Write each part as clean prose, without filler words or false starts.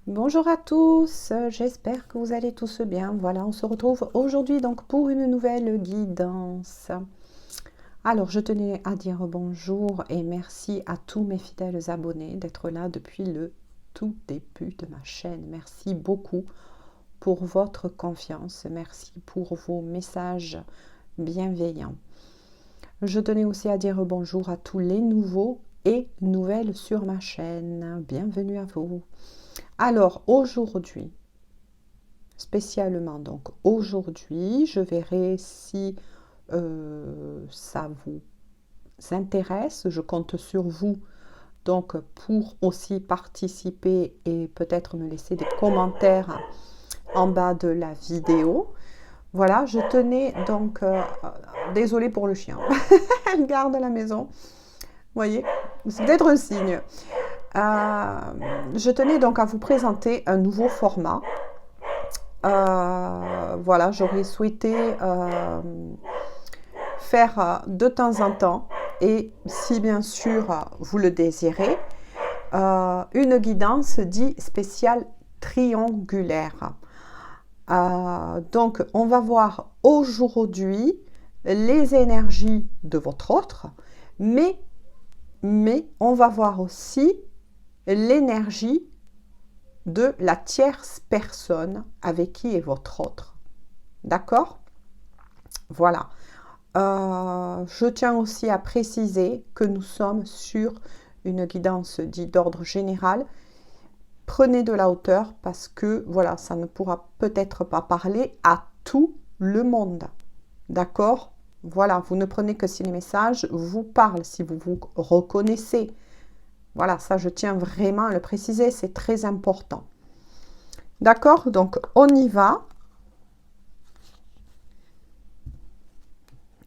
Bonjour à tous, j'espère que vous allez tous bien. Voilà, on se retrouve aujourd'hui donc pour une nouvelle guidance. Alors, je tenais à dire bonjour et merci à tous mes fidèles abonnés d'être là depuis le tout début de ma chaîne. Merci beaucoup pour votre confiance, merci pour vos messages bienveillants. Je tenais aussi à dire bonjour à tous les nouveaux et nouvelles sur ma chaîne. Bienvenue à vous. Alors aujourd'hui, spécialement donc aujourd'hui, je verrai si ça vous intéresse. Je compte sur vous donc pour aussi participer et peut-être me laisser des commentaires en bas de la vidéo. Voilà, je tenais donc, désolée pour le chien, elle garde la maison, vous voyez, c'est peut-être un signe. Je tenais donc à vous présenter un nouveau format. Voilà, j'aurais souhaité faire de temps en temps, et si bien sûr vous le désirez, une guidance dite spéciale triangulaire. Donc, on va voir aujourd'hui les énergies de votre autre, mais on va voir aussi l'énergie de la tierce personne avec qui est votre autre. D'accord? Voilà. Je tiens aussi à préciser que nous sommes sur une guidance dite d'ordre général. Prenez de la hauteur parce que voilà, ça ne pourra peut-être pas parler à tout le monde. D'accord? Voilà, vous ne prenez que si les messages vous parlent, si vous vous reconnaissez. Voilà, ça je tiens vraiment à le préciser, c'est très important. D'accord? Donc on y va.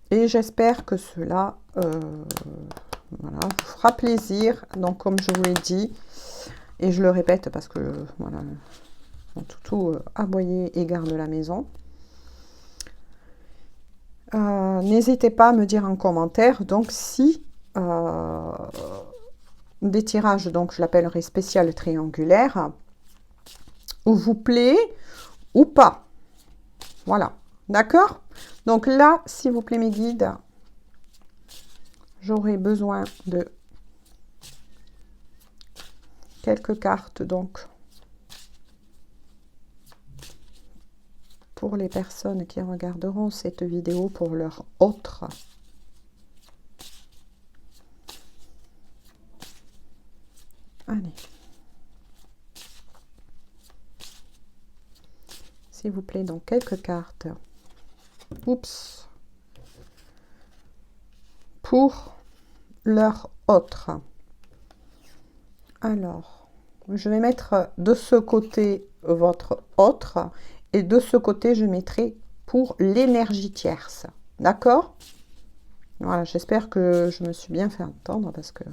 Et j'espère que cela voilà, vous fera plaisir. Donc comme je vous l'ai dit, et je le répète parce que voilà, mon toutou aboyé et garde la maison. N'hésitez pas à me dire en commentaire donc si des tirages, donc je l'appellerai spécial triangulaire, vous plaît ou pas. Voilà, d'accord? Donc là, s'il vous plaît mes guides, j'aurai besoin de quelques cartes donc pour les personnes qui regarderont cette vidéo pour leur autre. Allez. S'il vous plaît, donc quelques cartes. Oups. Pour leur autre. Alors, je vais mettre de ce côté votre autre et de ce côté, je mettrai pour l'énergie tierce. D'accord? Voilà, j'espère que je me suis bien fait entendre parce que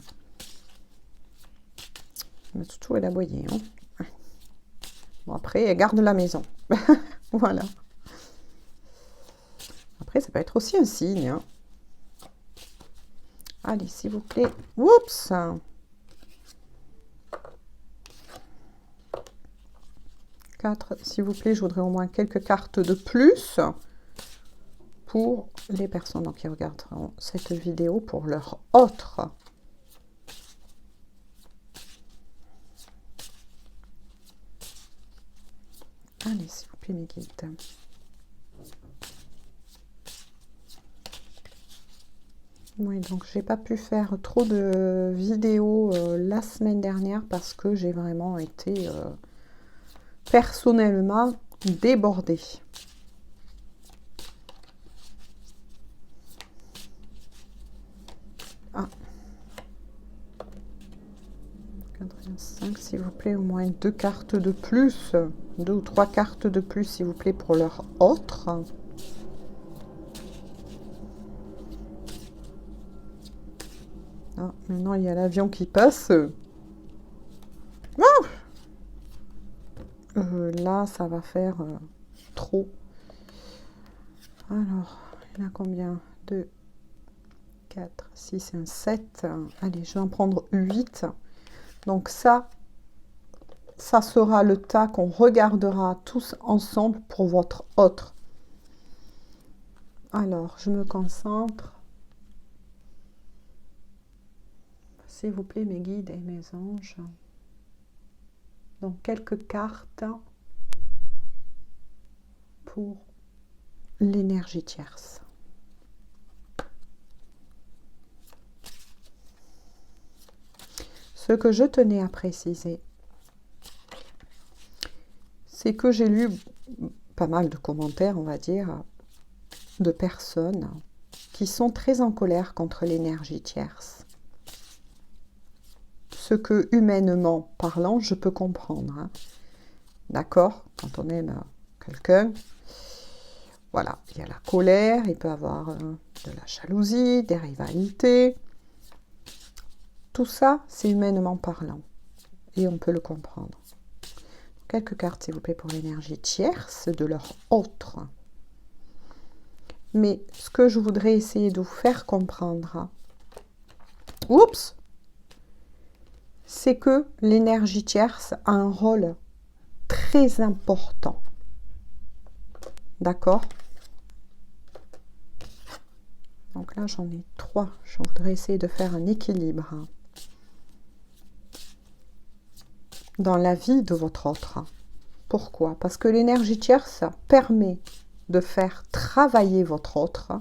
ma toutou, elle a aboyé. Hein. Bon, après, elle garde la maison. Voilà. Après, ça peut être aussi un signe. Hein. Allez, s'il vous plaît. Oups! 4, s'il vous plaît, je voudrais au moins quelques cartes de plus pour les personnes qui regarderont cette vidéo pour leur autre. Allez, s'il vous plaît, mes guides. Oui, donc j'ai pas pu faire trop de vidéos la semaine dernière parce que j'ai vraiment été personnellement débordée. Ah. 85, s'il vous plaît, au moins 2 cartes de plus. 2 ou 3 cartes de plus, s'il vous plaît, pour leur autre. Ah, maintenant, il y a l'avion qui passe. Ah là, ça va faire trop. Alors, il y en a combien? 2, 4, 6 et un 7. Allez, je vais en prendre 8. Donc ça, ça sera le tas qu'on regardera tous ensemble pour votre autre. Alors, je me concentre. S'il vous plaît, mes guides et mes anges. Donc, quelques cartes pour l'énergie tierce. Ce que je tenais à préciser, c'est que j'ai lu pas mal de commentaires, on va dire, de personnes qui sont très en colère contre l'énergie tierce. Ce que, humainement parlant, je peux comprendre. Hein. D'accord? Quand on aime quelqu'un, voilà, il y a la colère, il peut y avoir de la jalousie, des rivalités. Tout ça, c'est humainement parlant. Et on peut le comprendre. Quelques cartes, s'il vous plaît, pour l'énergie tierce de leur autre. Mais ce que je voudrais essayer de vous faire comprendre, oups, c'est que l'énergie tierce a un rôle très important. D'accord? Donc là, j'en ai 3. Je voudrais essayer de faire un équilibre dans la vie de votre autre. Pourquoi? Parce que l'énergie tierce permet de faire travailler votre autre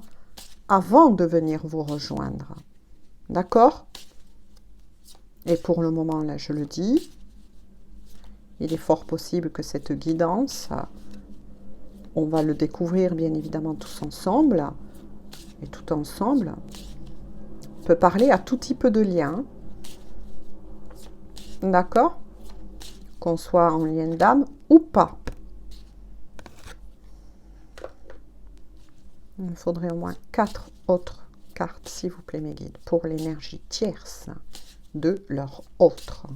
avant de venir vous rejoindre. D'accord? Et pour le moment, là, je le dis, il est fort possible que cette guidance, on va le découvrir bien évidemment tous ensemble, et tout ensemble, peut parler à tout type de lien. D'accord? Qu'on soit en lien d'âme ou pas. Il me faudrait au moins 4 autres cartes, s'il vous plaît, mes guides, pour l'énergie tierce de leur autre.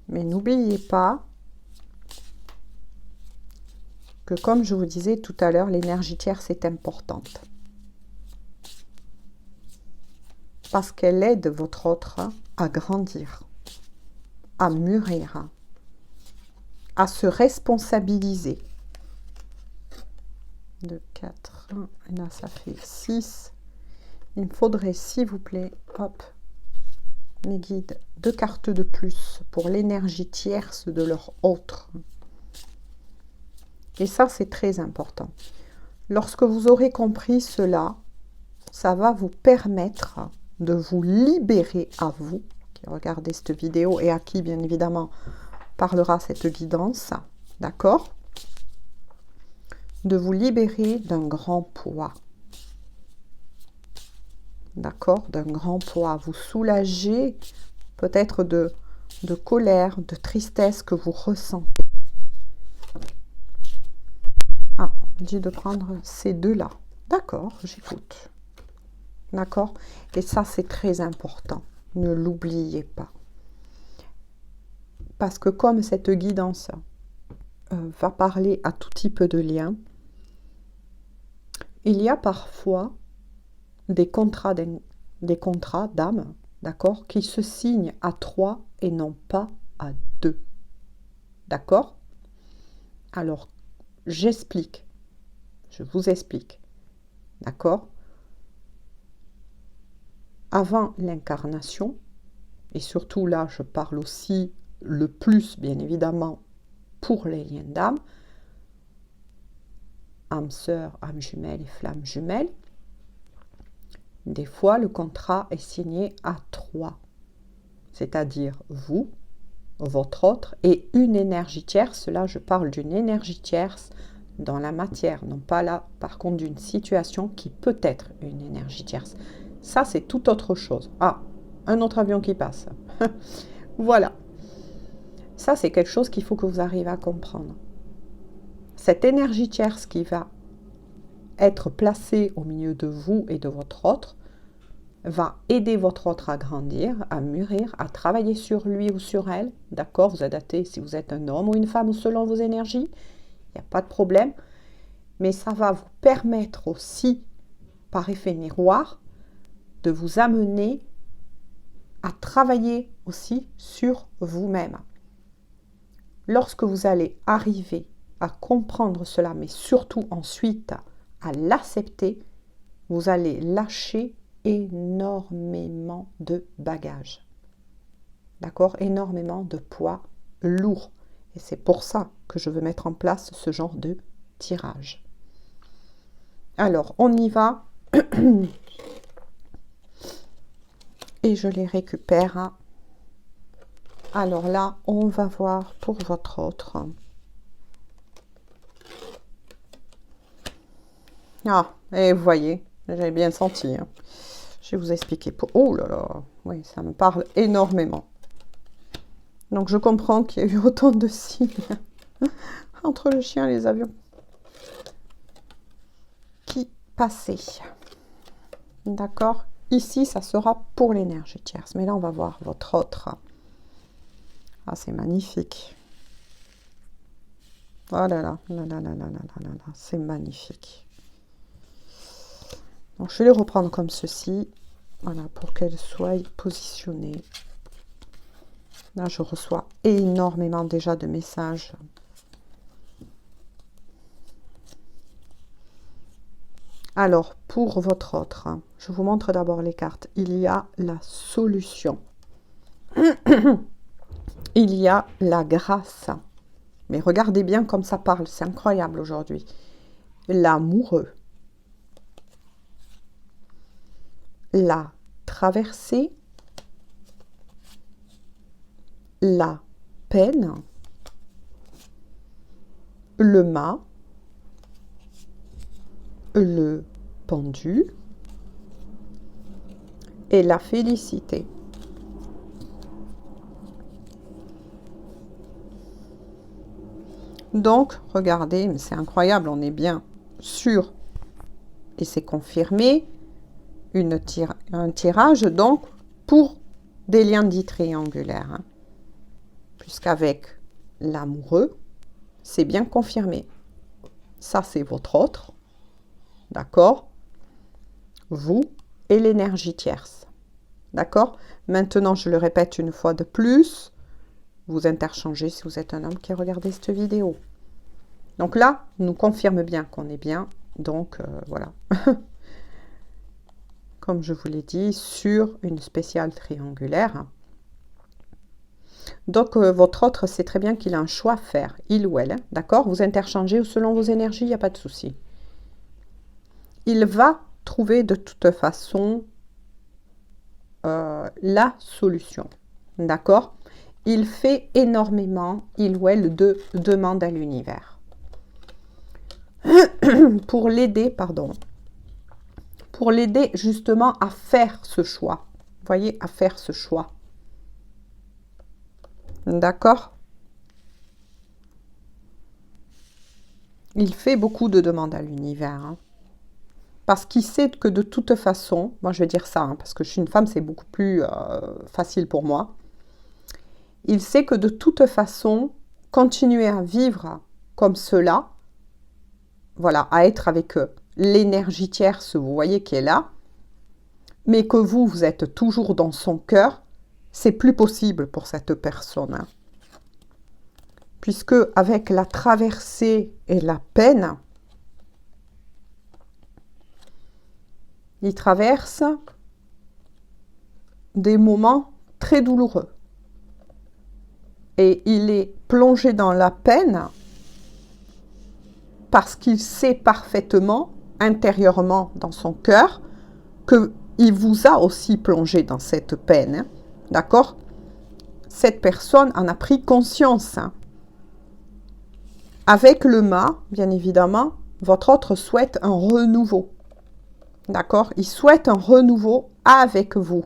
Mais n'oubliez pas que, comme je vous disais tout à l'heure, l'énergie tierce est importante. Parce qu'elle aide votre autre à grandir, à mûrir, à se responsabiliser. 2, 4, et là ça fait 6. Il me faudrait, s'il vous plaît, hop, mes guides, 2 cartes de plus pour l'énergie tierce de leur autre. Et ça, c'est très important. Lorsque vous aurez compris cela, ça va vous permettre de vous libérer à vous, qui regardez cette vidéo et à qui, bien évidemment, parlera cette guidance, d'accord? De vous libérer d'un grand poids. D'accord? D'un grand poids. Vous soulager peut-être de colère, de tristesse que vous ressentez. Ah, on dit de prendre ces deux-là. D'accord, j'écoute. D'accord? Et ça, c'est très important. Ne l'oubliez pas. Parce que comme cette guidance va parler à tout type de liens, il y a parfois des contrats d'âme, d'accord, qui se signent à 3 et non pas à 2. D'accord? Alors, j'explique. Je vous explique. D'accord? Avant l'incarnation, et surtout là, je parle aussi le plus, bien évidemment, pour les liens d'âme, âme sœur, âme jumelle et flamme jumelle, des fois, le contrat est signé à 3, c'est-à-dire vous, votre autre, et une énergie tierce. Là, je parle d'une énergie tierce dans la matière, non pas là, par contre, d'une situation qui peut être une énergie tierce. Ça, c'est tout autre chose. Ah, un autre avion qui passe. Voilà. Ça, c'est quelque chose qu'il faut que vous arriviez à comprendre. Cette énergie tierce qui va être placée au milieu de vous et de votre autre va aider votre autre à grandir, à mûrir, à travailler sur lui ou sur elle. D'accord? Vous adaptez si vous êtes un homme ou une femme selon vos énergies. Il n'y a pas de problème. Mais ça va vous permettre aussi, par effet miroir, de vous amener à travailler aussi sur vous-même. lorsque vous allez arriver à comprendre cela, mais surtout ensuite à l'accepter, vous allez lâcher énormément de bagages. D'accord? Énormément de poids lourd. Et c'est pour ça que je veux mettre en place ce genre de tirage. Alors, on y va. Et je les récupère. Alors là, on va voir pour votre autre. Ah, et vous voyez, j'ai bien senti. Hein. Je vais vous expliquer. Oh là là, oui, ça me parle énormément. Donc, je comprends qu'il y a eu autant de signes entre le chien et les avions qui passaient. D'accord? Ici, ça sera pour l'énergie tierce. Mais là, on va voir votre autre. Ah, c'est magnifique. Oh là là, là là là là là là là, c'est magnifique. Donc, je vais les reprendre comme ceci. Voilà, pour qu'elles soient positionnées. Là, je reçois énormément déjà de messages. Alors, pour votre autre, je vous montre d'abord les cartes. Il y a la solution. Il y a la grâce. Mais regardez bien comme ça parle. C'est incroyable aujourd'hui. L'amoureux. La traversée. La peine. Le mât. Le pendu. Et la félicité. Donc, regardez, mais c'est incroyable, on est bien sûr, et c'est confirmé, un tirage donc pour des liens dits triangulaires. Hein, puisqu'avec l'amoureux, c'est bien confirmé. Ça, c'est votre autre, d'accord? Vous et l'énergie tierce, d'accord? Maintenant, je le répète une fois de plus, vous interchangez si vous êtes un homme qui regarde cette vidéo. Donc là, on nous confirme bien qu'on est bien. Donc, voilà. Comme je vous l'ai dit, sur une spéciale triangulaire. Donc, votre autre sait très bien qu'il a un choix à faire, il ou elle. Hein, d'accord? Vous interchangez selon vos énergies, il n'y a pas de souci. Il va trouver de toute façon la solution. D'accord? Il fait énormément, il ou elle, de demandes à l'univers. Pour l'aider, pardon. Pour l'aider justement à faire ce choix. Vous voyez, à faire ce choix. D'accord? Il fait beaucoup de demandes à l'univers. Hein, parce qu'il sait que de toute façon, moi je vais dire ça, hein, parce que je suis une femme, c'est beaucoup plus facile pour moi. Il sait que de toute façon, continuer à vivre comme cela, voilà, à être avec l'énergie tierce, vous voyez, qui est là, mais que vous êtes toujours dans son cœur, c'est plus possible pour cette personne. Hein. Puisque avec la traversée et la peine, il traverse des moments très douloureux. Et il est plongé dans la peine parce qu'il sait parfaitement, intérieurement dans son cœur, qu'il vous a aussi plongé dans cette peine. Hein, d'accord? Cette personne en a pris conscience. Hein. Avec le mât, bien évidemment, votre autre souhaite un renouveau. D'accord? Il souhaite un renouveau avec vous.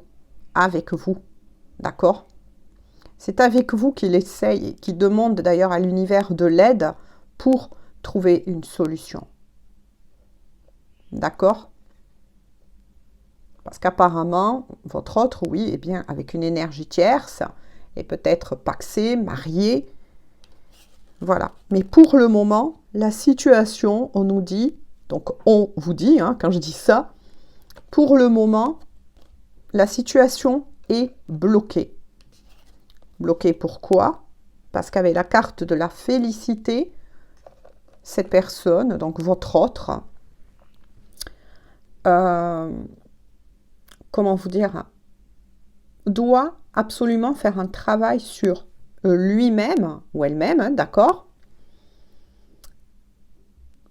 Avec vous. D'accord? C'est avec vous qu'il essaye, qu'il demande d'ailleurs à l'univers de l'aide pour trouver une solution. D'accord? Parce qu'apparemment, votre autre, oui, est bien avec une énergie tierce, et peut-être paxé, marié. Voilà. Mais pour le moment, la situation, on nous dit, donc on vous dit, hein, quand je dis ça, pour le moment, la situation est bloquée. Bloquée pourquoi? parce qu'avec la carte de la félicité, cette personne, donc votre autre, comment vous dire, doit absolument faire un travail sur lui-même ou elle-même, hein, d'accord,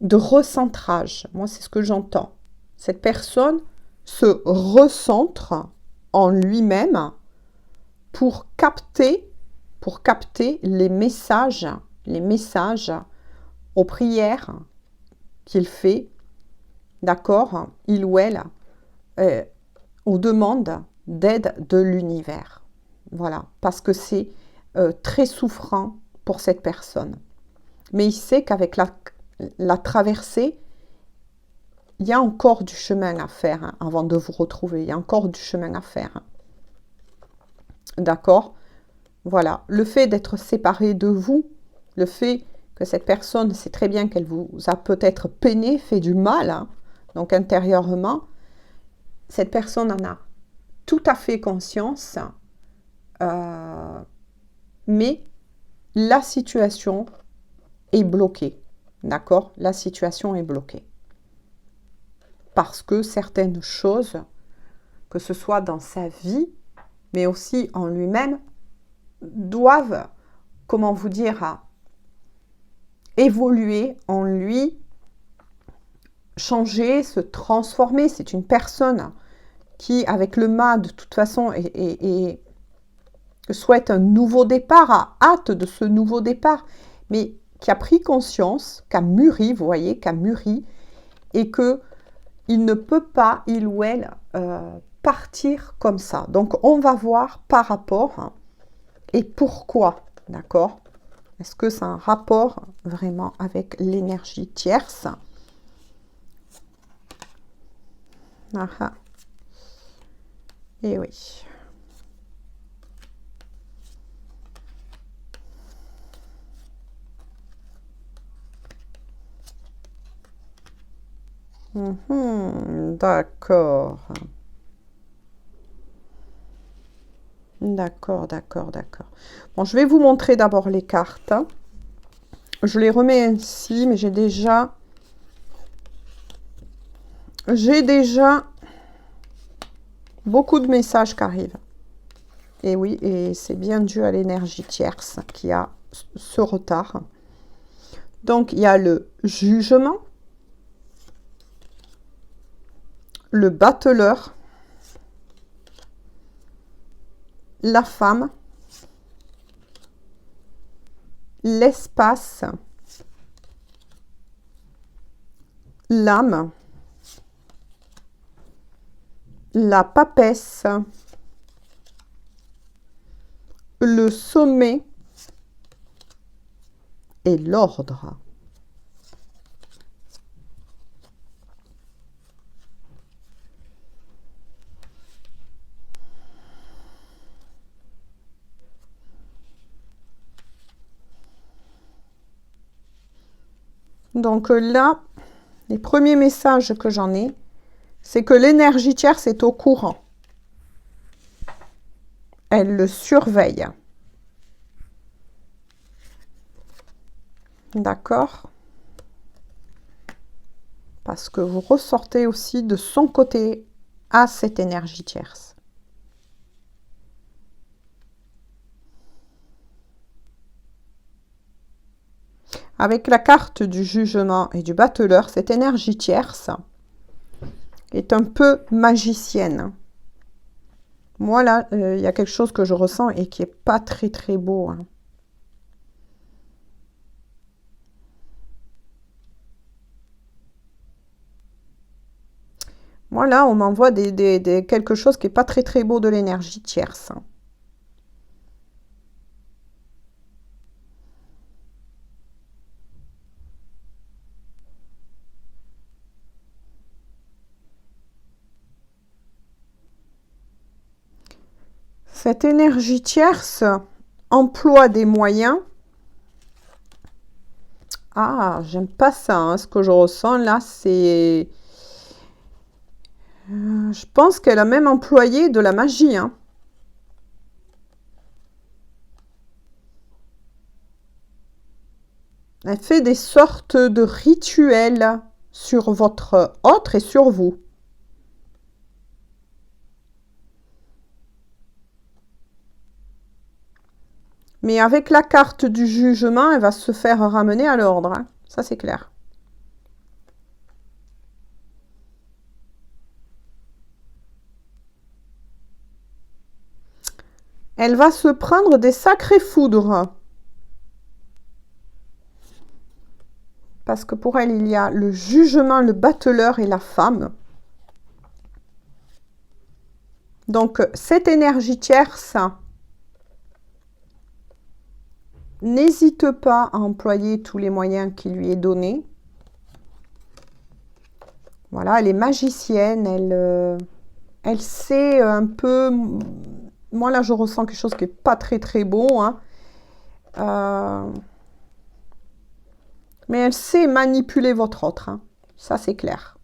de recentrage. Moi, c'est ce que j'entends. Cette personne se recentre en lui-même pour capter les messages aux prières qu'il fait, d'accord, il ou elle, aux demandes d'aide de l'univers. Voilà, parce que c'est très souffrant pour cette personne. Mais il sait qu'avec la traversée, il y a encore du chemin à faire hein, avant de vous retrouver. Il y a encore du chemin à faire. Hein. D'accord? Voilà. Le fait d'être séparé de vous, le fait que cette personne sait très bien qu'elle vous a peut-être peiné, fait du mal, hein, donc intérieurement, cette personne en a tout à fait conscience, mais la situation est bloquée. D'accord? La situation est bloquée. Parce que certaines choses, que ce soit dans sa vie, mais aussi en lui-même, doivent, comment vous dire, évoluer en lui, changer, se transformer. C'est une personne qui, avec le mât, de toute façon, souhaite un nouveau départ, a hâte de ce nouveau départ, mais qui a pris conscience, qui a mûri, vous voyez, qui a mûri, et que il ne peut pas, il ou elle, partir comme ça. Donc, on va voir par rapport hein, et pourquoi, d'accord? Est-ce que c'est un rapport vraiment avec l'énergie tierce? Ah, et oui. D'accord. D'accord, d'accord, d'accord. Bon, je vais vous montrer d'abord les cartes. Je les remets ainsi, mais j'ai déjà beaucoup de messages qui arrivent. Et oui, et c'est bien dû à l'énergie tierce qui a ce retard. Donc, il y a le jugement, le battleur, la femme, l'espace, l'âme, la papesse, le sommet et l'ordre. Donc là, les premiers messages que j'en ai, c'est que l'énergie tierce est au courant. Elle le surveille. D'accord? Parce que vous ressortez aussi de son côté à cette énergie tierce. Avec la carte du jugement et du battleur, cette énergie tierce est un peu magicienne. Moi, là, il y a quelque chose que je ressens et qui n'est pas très, très beau. Hein. Moi, là, on m'envoie quelque chose qui n'est pas très, très beau de l'énergie tierce. Cette énergie tierce emploie des moyens. Ah, j'aime pas ça. Hein. Ce que je ressens là, c'est... je pense qu'elle a même employé de la magie. Hein. Elle fait des sortes de rituels sur votre autre et sur vous. Mais avec la carte du jugement, elle va se faire ramener à l'ordre. Hein. Ça, c'est clair. Elle va se prendre des sacrées foudres. Parce que pour elle, il y a le jugement, le battleur et la femme. Donc, cette énergie tierce, n'hésite pas à employer tous les moyens qui lui est donné. Voilà, elle est magicienne, elle sait un peu... Moi, là, je ressens quelque chose qui n'est pas très, très bon. Hein. Mais elle sait manipuler votre autre. Hein. Ça, c'est clair.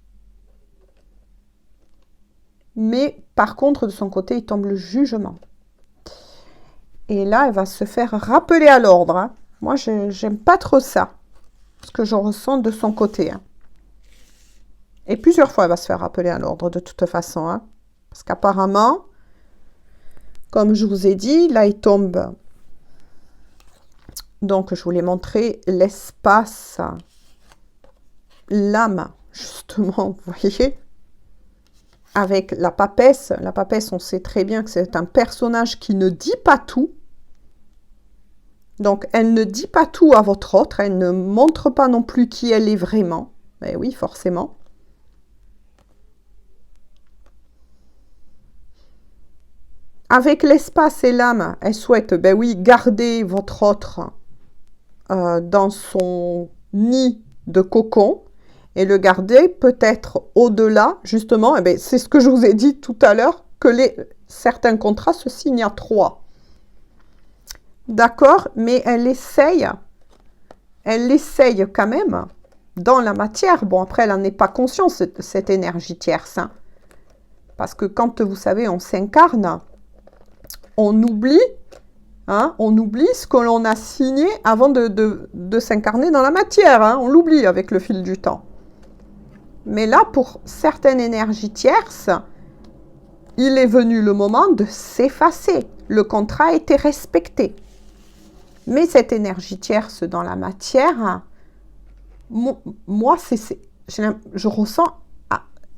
Mais, par contre, de son côté, il tombe le jugement. Et là, elle va se faire rappeler à l'ordre. Hein. Moi, j'aime pas trop ça. Ce que je ressens de son côté. Hein. Et plusieurs fois, elle va se faire rappeler à l'ordre, de toute façon. Hein. Parce qu'apparemment... Comme je vous ai dit, là, il tombe. Donc, je vous l'ai montré, l'espace, l'âme, justement, vous voyez, avec la papesse. La papesse, on sait très bien que c'est un personnage qui ne dit pas tout. Donc, elle ne dit pas tout à votre autre. Elle ne montre pas non plus qui elle est vraiment. Ben oui, forcément. Avec l'espace et l'âme, elle souhaite, ben oui, garder votre autre dans son nid de cocon et le garder peut-être au-delà, justement. Eh ben, c'est ce que je vous ai dit tout à l'heure, que certains contrats se signent à 3. D'accord? Mais elle essaye quand même dans la matière. Bon, après, elle n'en est pas consciente, cette énergie tierce. Hein. Parce que quand, vous savez, on s'incarne, on oublie ce que l'on a signé avant de s'incarner dans la matière. Hein, on l'oublie avec le fil du temps. Mais là, pour certaines énergies tierces, il est venu le moment de s'effacer. Le contrat a été respecté. Mais cette énergie tierce dans la matière, moi, je ressens,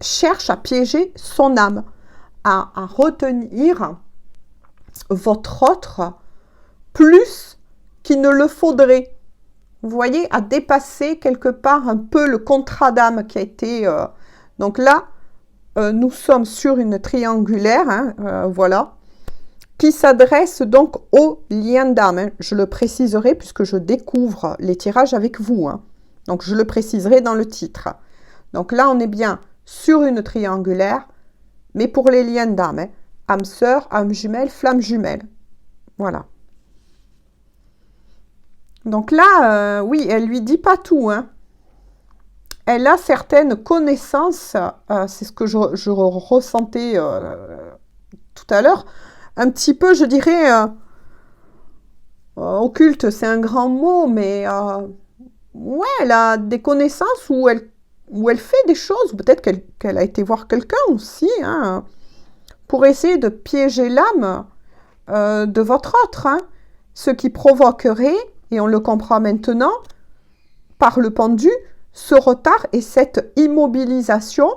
cherche à piéger son âme, à retenir votre autre plus qu'il ne le faudrait. Vous voyez, à dépasser quelque part un peu le contrat d'âme qui a été... Donc là, nous sommes sur une triangulaire, hein, voilà, qui s'adresse donc au lien d'âme. Hein. Je le préciserai puisque je découvre les tirages avec vous. Hein. Donc je le préciserai dans le titre. Donc là, on est bien sur une triangulaire, mais pour les liens d'âme. Hein. Âme sœur, âme jumelle, flamme jumelle. Voilà. Donc là, oui, elle lui dit pas tout. Hein. Elle a certaines connaissances, c'est ce que je ressentais tout à l'heure, un petit peu, je dirais, occulte, c'est un grand mot, mais ouais, elle a des connaissances où elle fait des choses, peut-être qu'elle a été voir quelqu'un aussi, hein, pour essayer de piéger l'âme de votre autre, hein, ce qui provoquerait, et on le comprend maintenant, par le pendu, ce retard et cette immobilisation,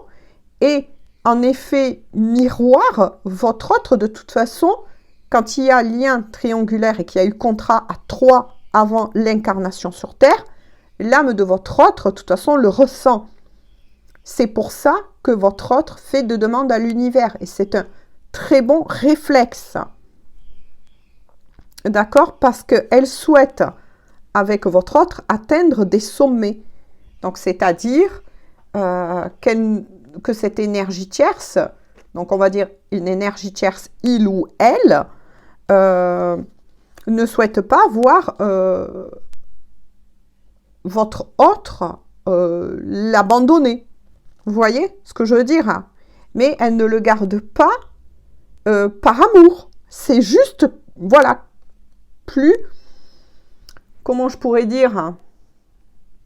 et en effet miroir, votre autre, de toute façon, quand il y a lien triangulaire et qu'il y a eu contrat à 3 avant l'incarnation sur Terre, l'âme de votre autre, de toute façon, le ressent. C'est pour ça que votre autre fait de demandes à l'univers, et c'est un très bon réflexe. D'accord? Parce qu'elle souhaite, avec votre autre, atteindre des sommets. Donc, c'est-à-dire que cette énergie tierce, donc on va dire une énergie tierce, il ou elle, ne souhaite pas voir votre autre l'abandonner. Vous voyez ce que je veux dire? Hein? Mais elle ne le garde pas par amour. C'est juste, voilà, plus, comment je pourrais dire, hein,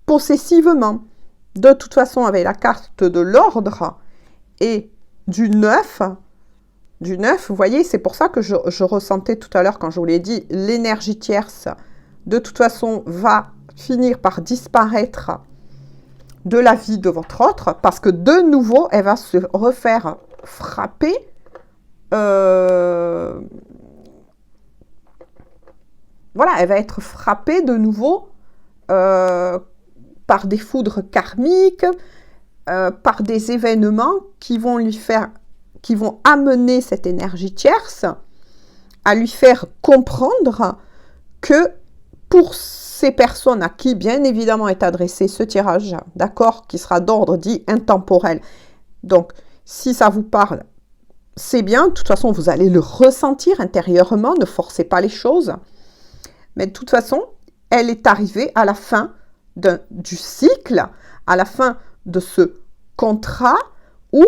possessivement. De toute façon, avec la carte de l'ordre et du 9, vous voyez, c'est pour ça que je ressentais tout à l'heure quand je vous l'ai dit, l'énergie tierce, de toute façon, va finir par disparaître de la vie de votre autre, parce que de nouveau, elle va se refaire frapper voilà, elle va être frappée de nouveau par des foudres karmiques, par des événements qui vont amener cette énergie tierce à lui faire comprendre que pour ces personnes à qui, bien évidemment, est adressé ce tirage, d'accord, qui sera d'ordre dit intemporel. Donc, si ça vous parle, c'est bien. De toute façon, vous allez le ressentir intérieurement. Ne forcez pas les choses. Mais de toute façon, elle est arrivée à la fin du cycle, à la fin de ce contrat où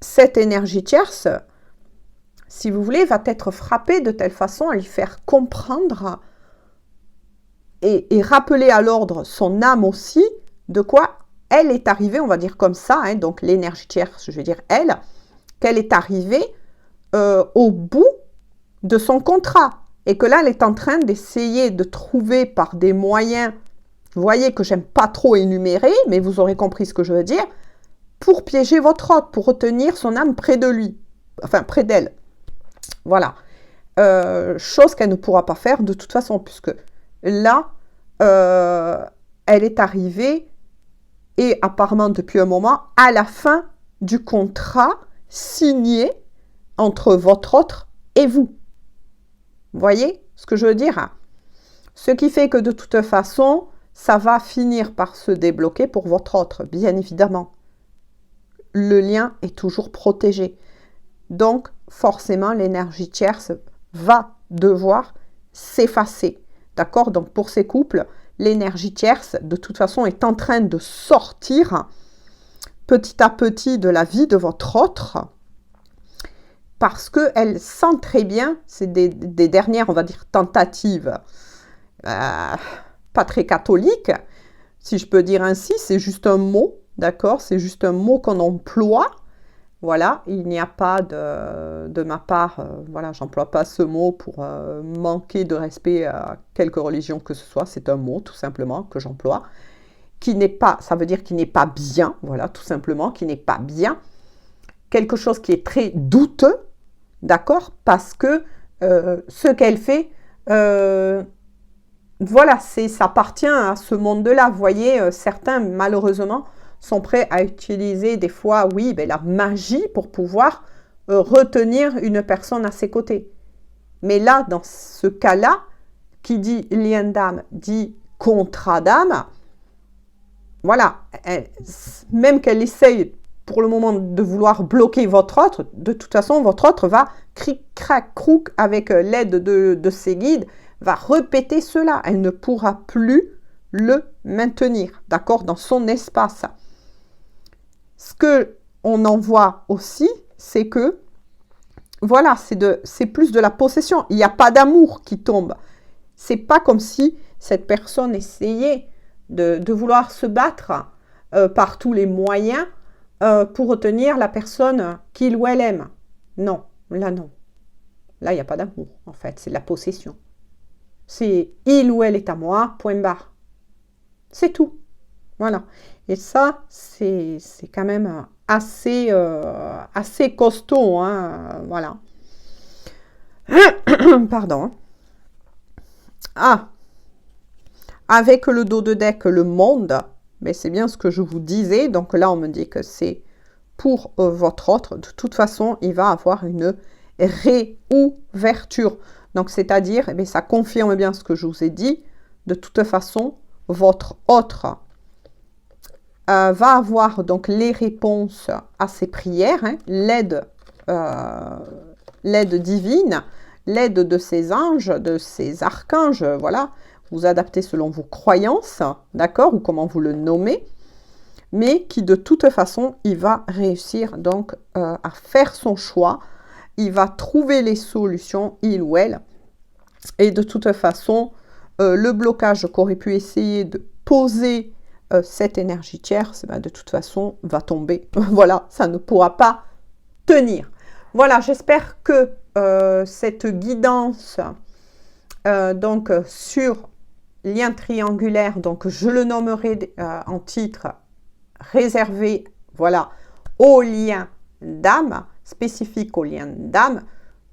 cette énergie tierce, si vous voulez, va être frappée de telle façon à lui faire comprendre et rappeler à l'ordre son âme aussi de quoi elle est arrivée, on va dire comme ça, hein, donc l'énergie tierce, je vais dire elle, qu'elle est arrivée au bout de son contrat et que là, elle est en train d'essayer de trouver par des moyens, vous voyez que j'aime pas trop énumérer, mais vous aurez compris ce que je veux dire, pour piéger votre hôte, pour retenir son âme près de lui, enfin près d'elle. Voilà. Chose qu'elle ne pourra pas faire de toute façon, puisque là, elle est arrivée, et apparemment depuis un moment, à la fin du contrat signé entre votre autre et vous. Vous voyez ce que je veux dire? Ce qui fait que de toute façon, ça va finir par se débloquer pour votre autre, bien évidemment. Le lien est toujours protégé. Donc, forcément, l'énergie tierce va devoir s'effacer. D'accord? Donc, pour ces couples, l'énergie tierce, de toute façon, est en train de sortir petit à petit de la vie de votre autre parce qu'elle sent très bien, c'est des dernières, on va dire, tentatives pas très catholiques, si je peux dire ainsi, c'est juste un mot, d'accord? C'est juste un mot qu'on emploie. Voilà, il n'y a pas de ma part, voilà, j'emploie pas ce mot pour manquer de respect à quelque religion que ce soit. C'est un mot, tout simplement, que j'emploie, qui n'est pas, ça veut dire qu'il n'est pas bien, voilà, tout simplement, qui n'est pas bien. Quelque chose qui est très douteux, d'accord? Parce que ce qu'elle fait, voilà, ça appartient à ce monde-là. Vous voyez, certains, malheureusement, sont prêts à utiliser des fois, oui, la magie pour pouvoir retenir une personne à ses côtés. Mais là, dans ce cas-là, qui dit lien d'âme, dit contrat d'âme, voilà, même qu'elle essaye pour le moment de vouloir bloquer votre autre, de toute façon, votre autre va cric, crac, crouk avec l'aide de ses guides, va répéter cela. Elle ne pourra plus le maintenir, d'accord, dans son espace. Ce qu'on en voit aussi, c'est que, voilà, c'est plus de la possession. Il n'y a pas d'amour qui tombe. C'est pas comme si cette personne essayait de vouloir se battre par tous les moyens pour retenir la personne qu'il ou elle aime. Non, là non. Là, il n'y a pas d'amour, en fait. C'est de la possession. C'est il ou elle est à moi, point barre. C'est tout. Voilà. Et ça, c'est quand même assez costaud. Hein, voilà. Pardon. Ah. Avec le dos de deck, le monde. Mais c'est bien ce que je vous disais. Donc là, on me dit que c'est pour votre autre. De toute façon, il va avoir une réouverture. Donc, c'est-à-dire, eh bien, ça confirme bien ce que je vous ai dit. De toute façon, votre autre va avoir donc les réponses à ses prières, hein, l'aide divine, l'aide de ses anges, de ses archanges, voilà. Vous adaptez selon vos croyances, d'accord, ou comment vous le nommez, mais qui de toute façon, il va réussir donc à faire son choix, il va trouver les solutions, il ou elle, et de toute façon, le blocage qu'aurait pu essayer de poser cette énergie tierce, ben, de toute façon, va tomber. Voilà, ça ne pourra pas tenir. Voilà, j'espère que cette guidance donc sur lien triangulaire, donc je le nommerai en titre réservé, voilà, au lien d'âme, spécifique au lien d'âme,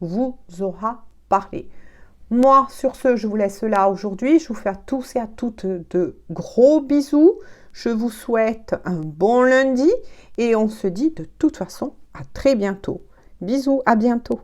vous aura parlé. Moi, sur ce, je vous laisse là aujourd'hui. Je vous fais à tous et à toutes de gros bisous. Je vous souhaite un bon lundi et on se dit de toute façon à très bientôt. Bisous, à bientôt.